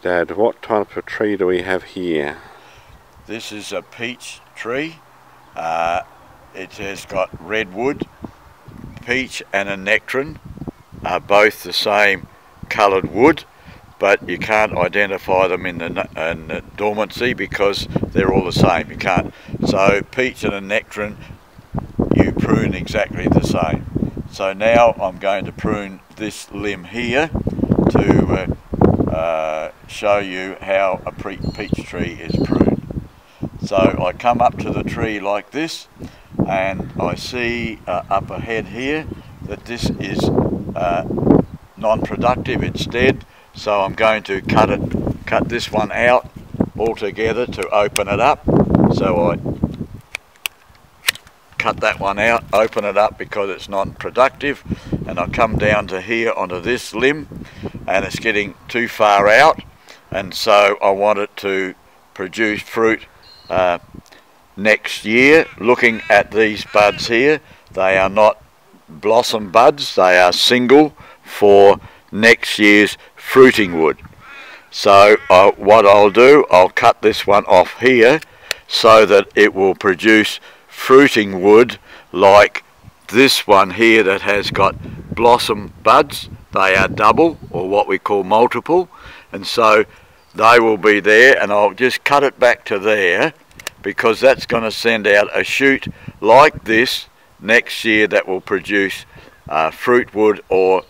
Dad, what type of tree do we have here? This is a peach tree. It has got redwood. Peach and a nectarine are both the same coloured wood, but you can't identify them in the dormancy because they're all the same. You can't. So peach and a nectarine, you prune exactly the same. So now I'm going to prune this limb here to show you how a peach tree is pruned. So I come up to the tree like this, and I see up ahead here that this is non-productive, it's dead. So I'm going to cut this one out altogether to open it up. So I cut that one out, open it up because it's not productive, and I come down to here onto this limb, and it's getting too far out, and so I want it to produce fruit next year. Looking at these buds here, they are not blossom buds, they are single for next year's fruiting wood. So what I'll do, I'll cut this one off here so that it will produce fruiting wood like this one here that has got blossom buds. They are double, or what we call multiple, and so they will be there, and I'll just cut it back to there because that's going to send out a shoot like this next year that will produce fruit wood or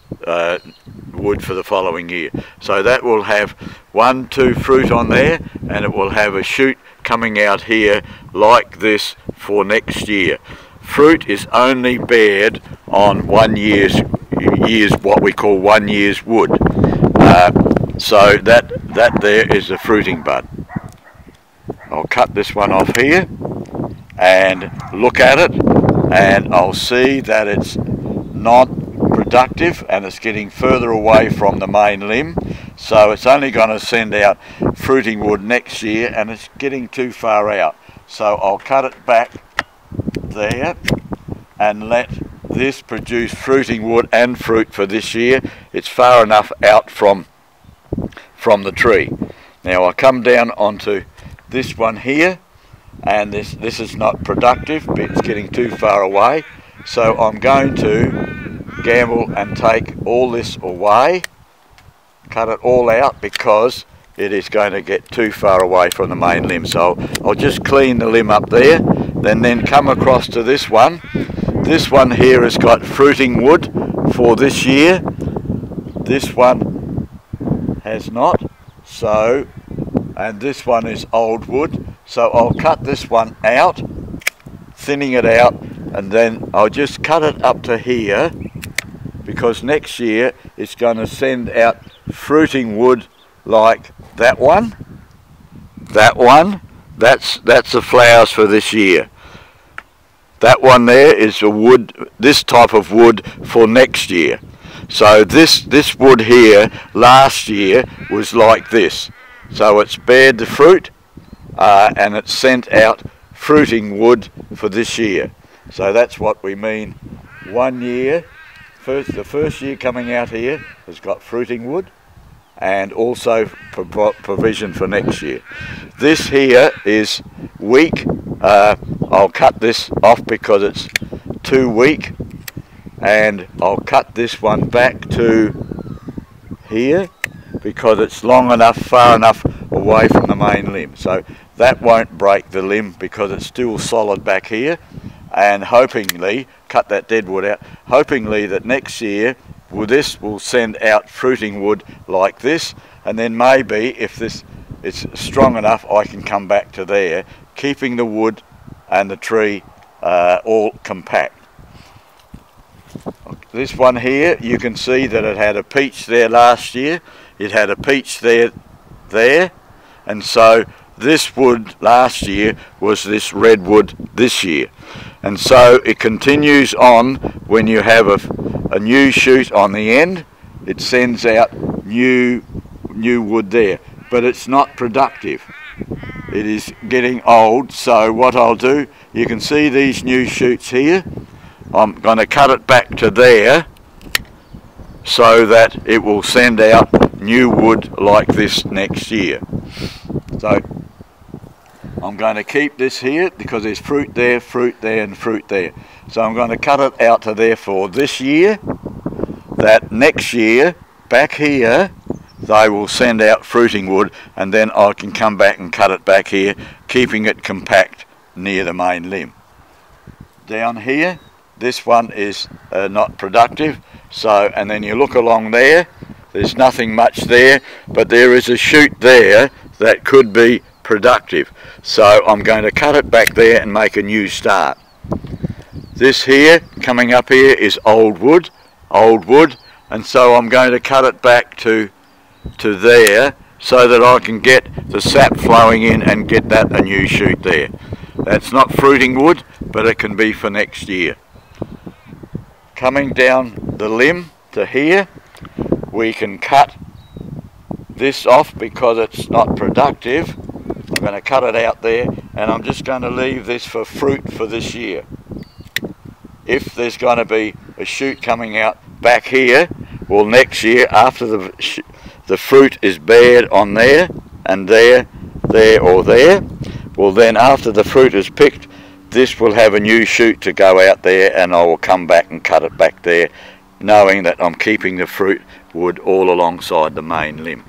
wood for the following year. So that will have 1, 2 fruit on there, and it will have a shoot coming out here like this for next year. Fruit is only bared on 1 year's what we call 1 year's wood. So that there is a fruiting bud. I'll cut this one off here and look at it, and I'll see that it's not productive and it's getting further away from the main limb, so it's only going to send out fruiting wood next year, and it's getting too far out. So I'll cut it back there and let this produce fruiting wood and fruit for this year. It's far enough out from the tree. Now I come down onto this one here, and this is not productive, but it's getting too far away, so I'm going to gamble and take all this away, cut it all out because it is going to get too far away from the main limb. So I'll just clean the limb up there, then come across to this one. This one here has got fruiting wood for this year. This one has not, so, and this one is old wood. So I'll cut this one out, thinning it out, and then I'll just cut it up to here because next year it's going to send out fruiting wood like that one, that's the flowers for this year. That one there is a wood, this type of wood for next year. So this wood here last year was like this. So it's bared the fruit and it's sent out fruiting wood for this year. So that's what we mean. 1 year, the first year coming out here has got fruiting wood, and also provision for next year. This here is weak. I'll cut this off because it's too weak, and I'll cut this one back to here because it's long enough, far enough away from the main limb. So that won't break the limb because it's still solid back here, and hopefully, cut that dead wood out, hopefully that next year this will send out fruiting wood like this, and then maybe if this is strong enough I can come back to there, keeping the wood and the tree all compact. This one here, you can see that it had a peach there last year, it had a peach there, and so this wood last year was this redwood this year. And so it continues on. When you have a new shoot on the end, it sends out new wood there, but it's not productive. It is getting old, so what I'll do, you can see these new shoots here. I'm going to cut it back to there so that it will send out new wood like this next year. So I'm going to keep this here because there's fruit there and fruit there. So I'm going to cut it out to there for this year, that next year back here they will send out fruiting wood, and then I can come back and cut it back here, keeping it compact near the main limb. Down here, this one is not productive, so, and then you look along there, there's nothing much there, but there is a shoot there that could be productive. So I'm going to cut it back there and make a new start. This here, coming up here, is old wood, and so I'm going to cut it back to there so that I can get the sap flowing in and get that a new shoot there. That's not fruiting wood, but it can be for next year. Coming down the limb to here, we can cut this off because it's not productive. I'm going to cut it out there, and I'm just going to leave this for fruit for this year. If there's going to be a shoot coming out back here, well, next year after the fruit is bared on there and there or there, well then after the fruit is picked, this will have a new shoot to go out there, and I will come back and cut it back there, knowing that I'm keeping the fruit wood all alongside the main limb.